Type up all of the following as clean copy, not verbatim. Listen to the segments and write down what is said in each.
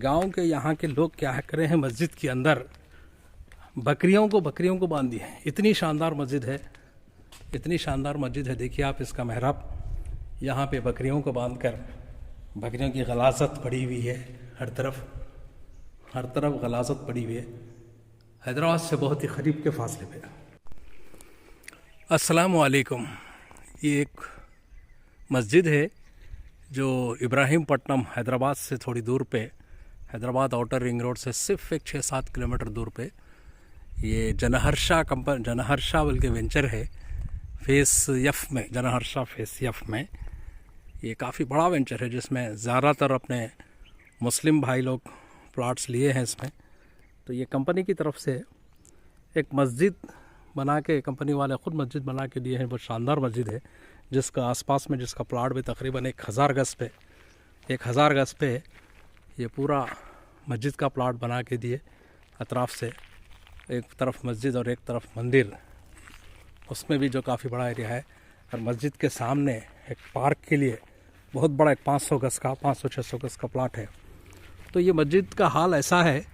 गांव के यहाँ के लोग क्या करे हैं, मस्जिद के अंदर बकरियों को बांध दिए हैं। इतनी शानदार मस्जिद है, इतनी शानदार मस्जिद है। देखिए आप इसका मेहराब, यहाँ पे बकरियों को बांधकर बकरियों की गलाजत पड़ी हुई है। हर तरफ गलाजत पड़ी हुई है। हैदराबाद से बहुत ही करीब के फासले पे। अस्सलामु अलैकुम। ये एक मस्जिद है जो इब्राहिमपट्टनम हैदराबाद से थोड़ी दूर पे, हैदराबाद आउटर रिंग रोड से सिर्फ एक 6-7 किलोमीटर दूर पे ये जनहर्षा बल्कि वेंचर है फेस यफ में, जनहर्षा फेस यफ में। ये काफ़ी बड़ा वेंचर है जिसमें ज़्यादातर अपने मुस्लिम भाई लोग प्लॉट्स लिए हैं इसमें। तो ये कंपनी की तरफ से एक मस्जिद बना के, कंपनी वाले ख़ुद मस्जिद बना के दिए हैं। बहुत शानदार मस्जिद है जिसका आसपास में जिसका प्लाट भी तकरीबन 1000 गज़ पे ये पूरा मस्जिद का प्लाट बना के दिए। अतराफ़ से एक तरफ मस्जिद और एक तरफ मंदिर, उसमें भी जो काफ़ी बड़ा एरिया है। और मस्जिद के सामने एक पार्क के लिए बहुत बड़ा एक 500-600 गज़ का प्लाट है। तो ये मस्जिद का हाल ऐसा है,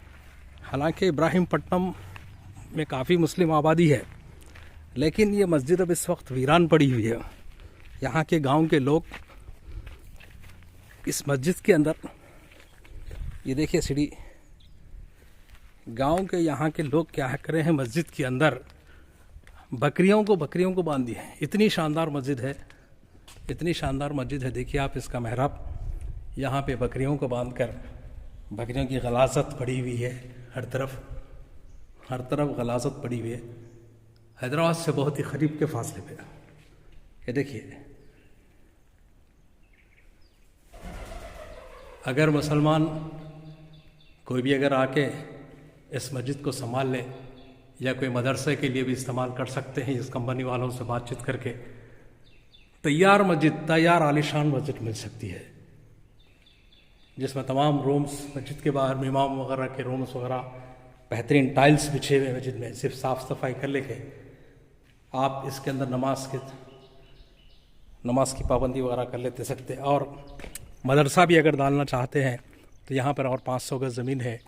हालांकि इब्राहिमपट्टनम में काफ़ी मुस्लिम आबादी है, लेकिन ये मस्जिद अब इस वक्त वीरान पड़ी हुई है। यहाँ के गांव के लोग इस मस्जिद के अंदर, ये देखिए सीढ़ी, गांव के यहाँ के लोग क्या करे हैं, मस्जिद के अंदर बकरियों को बांध दिए हैं। इतनी शानदार मस्जिद है, इतनी शानदार मस्जिद है। देखिए आप इसका मेहराब, यहाँ पे बकरियों को बांधकर बकरियों की गलाजत पड़ी हुई है। हर तरफ गलाजत पड़ी हुई है। हैदराबाद से बहुत ही करीब के फासले पे। ये देखिए, अगर मुसलमान कोई भी अगर आके इस मस्जिद को संभाल ले, या कोई मदरसे के लिए भी इस्तेमाल कर सकते हैं, इस कंपनी वालों से बातचीत करके तैयार आलीशान मस्जिद मिल सकती है, जिसमें तमाम रूम्स, मस्जिद के बाहर इमाम वगैरह के रूम्स वगैरह, बेहतरीन टाइल्स बिछे हुए मस्जिद में। सिर्फ साफ़ सफाई कर लेके आप इसके अंदर नमाज की पाबंदी वगैरह कर लेते सकते। और मदरसा भी अगर डालना चाहते हैं तो यहाँ पर और 500 गज़ ज़मीन है।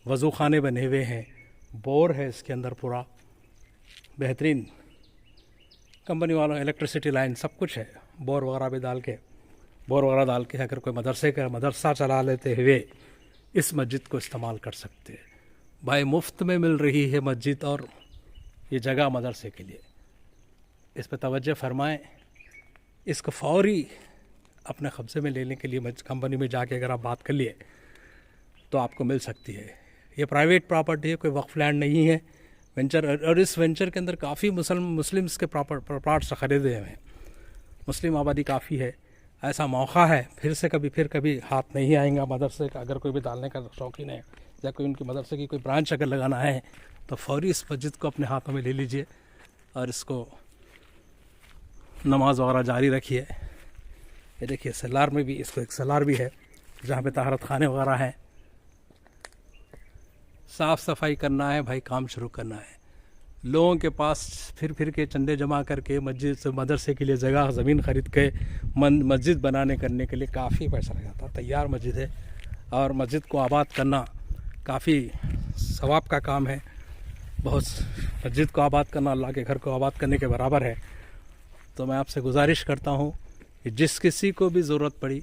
वज़ू खाने बने हुए हैं, बोर है इसके अंदर पूरा बेहतरीन, कंपनी वालों इलेक्ट्रिसिटी लाइन सब कुछ है। बोर वगैरह डाल के अगर कोई मदरसा चला लेते हुए इस मस्जिद को इस्तेमाल कर सकते हैं। भाई मुफ्त में मिल रही है मस्जिद और ये जगह मदरसे के लिए। इस पर तवज्जो फरमाएं। इसको फौरी अपने कब्ज़े में लेने के लिए कंपनी में जाके अगर आप बात कर लिए तो आपको मिल सकती है। ये प्राइवेट प्रॉपर्टी है, कोई वक्फ लैंड नहीं है वेंचर। और इस वेंचर के अंदर काफ़ी मुस्लिम्स के प्लॉट्स खरीदे हुए हैं। मुस्लिम आबादी काफ़ी है। ऐसा मौका है, फिर कभी हाथ नहीं आएगा मदरसे का। अगर कोई भी डालने का शौकीन है या कोई उनकी मदरसे की कोई ब्रांच अगर लगाना है तो फौरी इस मस्जिद को अपने हाथों में ले लीजिए और इसको नमाज वगैरह जारी रखिए। ये देखिए सलार में भी, इसको एक सलार भी है जहाँ पे तहारत खाने वगैरह हैं। साफ़ सफाई करना है भाई, काम शुरू करना है। लोगों के पास फिर के चंदे जमा करके मस्जिद से मदरसे के लिए ज़मीन ख़रीद के मस्जिद करने के लिए काफ़ी पैसा लग जाता है। तैयार मस्जिद है और मस्जिद को आबाद करना काफ़ी सवाब का काम है। बहुत, मस्जिद को आबाद करना अल्लाह के घर को आबाद करने के बराबर है। तो मैं आपसे गुजारिश करता हूँ कि जिस किसी को भी ज़रूरत पड़ी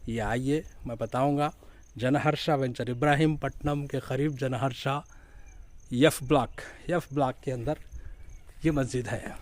ये आइए, मैं बताऊँगा। जनहर्षा वेंचर, इब्राहिमपट्टनम के करीब जनहर्षा यफ ब्लॉक के अंदर ये मस्जिद है।